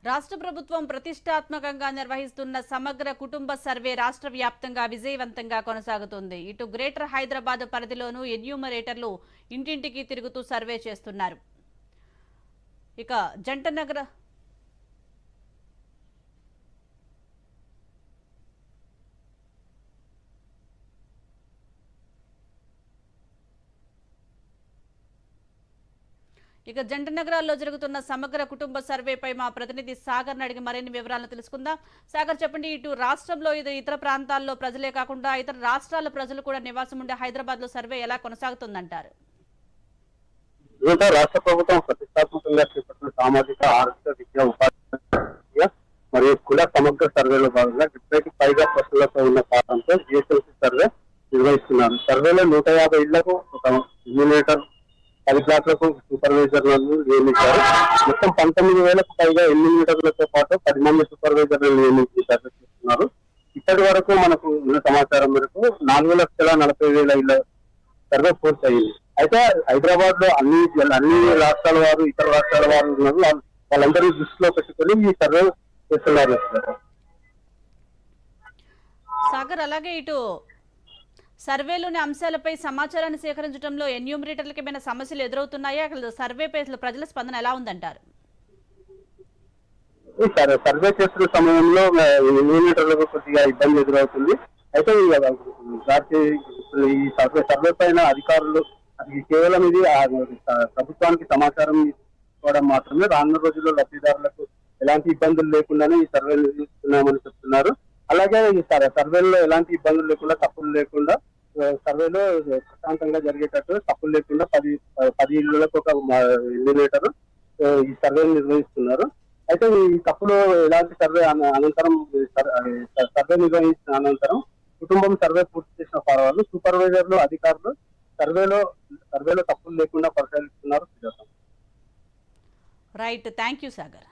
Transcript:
రాష్ట్ర ప్రభుత్వం ప్రతిష్టాత్మకంగా నిర్వహిస్తున్న సమగ్ర కుటుంబ సర్వే రాష్ట్ర వ్యాప్తంగా విజయవంతంగా కొనసాగుతుంది. ఇటు గ్రేటర్ హైదరాబాద్ పరిధిలోనూ ఎన్యూమరేటర్లు ఇంటింటికి తిరుగుతూ సర్వే చేస్తున్నారు. ఇక జంటనగర జంట నగరాల్లో జరుగుతున్న సమగ్ర కుటుంబ సర్వేపై మా ప్రతినిధి సాగర్ అడిగి మరిన్ని వివరాలను తెలుసుకుందాం. సాగర్, చెప్పండి, ఇటు రాష్ట్రంలో ఇతర ప్రాంతాల్లో ప్రజలే కాకుండా ఇతర రాష్ట్రాల ప్రజలు కూడా నివాసం ఉండే హైదరాబాద్ లో సర్వే ఎలా కొనసాగుతుందంటారు? రాష్ట్ర ప్రభుత్వం ప్రతిష్టాత్మకంగా చేపట్టిన సామాజిక ఆర్థిక విద్యా ఉపాధి మరియు కుల సమగ్ర సర్వేలో భాగంగా 70కి పైగా ప్రశ్నలతో ఉన్న కారణంతో జిఎస్ఎల్సీ సర్వే నిర్వహిస్తున్నారు. సర్వేలో 150 ఇళ్లకు ఒక ఎన్యూమరేటర్, 10 ప్లాట్లకు సూపర్వైజర్లను నియమించారు. మొత్తం 19,000కు పైగా ఎన్యూమరేటర్లతో పాటు 10 మంది సూపర్వైజర్లను నియమించి సర్వే చేస్తున్నారు. ఇప్పటి వరకు మనకు ఉన్న సమాచారం మేరకు 4,40,000 ఇళ్ల సర్వే పూర్తి అయింది. అయితే హైదరాబాద్ లో అన్ని రాష్ట్రాల వారు, ఇతర రాష్ట్రాల వారు ఉన్నారు. వాళ్ళందరూ దృష్టిలో పెట్టుకుని ఈ సర్వే చేస్తున్నారు. సాగర్, అలాగే ఇటు సర్వేలోని అంశాలపై సమాచారాన్ని సేకరించడంలో ఎన్యూమరేటర్లకు ఏమైనా సమస్యలు ఎదురవుతున్నాయా? సర్వేపై ప్రజల స్పందన ఎలా ఉందంటారు? సర్వే చేస్తున్న సమయంలో ఎన్యూమరేటర్లకు కొద్దిగా ఇబ్బంది ఎదురవుతుంది. అయితే ఈ సర్వే పైన అధికారులు అది కేవలం ఇది ప్రభుత్వానికి సమాచారం ఇవ్వడం మాత్రమే, రానున్న రోజుల్లో లబ్ధిదారులకు ఎలాంటి ఇబ్బందులు లేకుండానే ఈ సర్వే నిర్వహిస్తున్నామని చెప్తున్నారు. అలాగే ఈ సర్వేలో ఎలాంటి ఇబ్బందులు లేకుండా, తప్పులు లేకుండా, సర్వేలో ప్రశాంతంగా జరిగేటట్టు తప్పులు లేకుండా 10 ఇళ్లకు ఒక ఎన్యూమరేటర్ ఈ సర్వే నిర్వహిస్తున్నారు. అయితే ఈ తప్పులు ఎలాంటి సర్వే అనంతరం సర్వే నిర్వహించిన అనంతరం కుటుంబం సర్వే పూర్తి చేసిన పర్వాలు సూపర్వైజర్లు, అధికారులు సర్వేలో తప్పులు లేకుండా పరిశీలిస్తున్నారు. Right, thank you Sagar.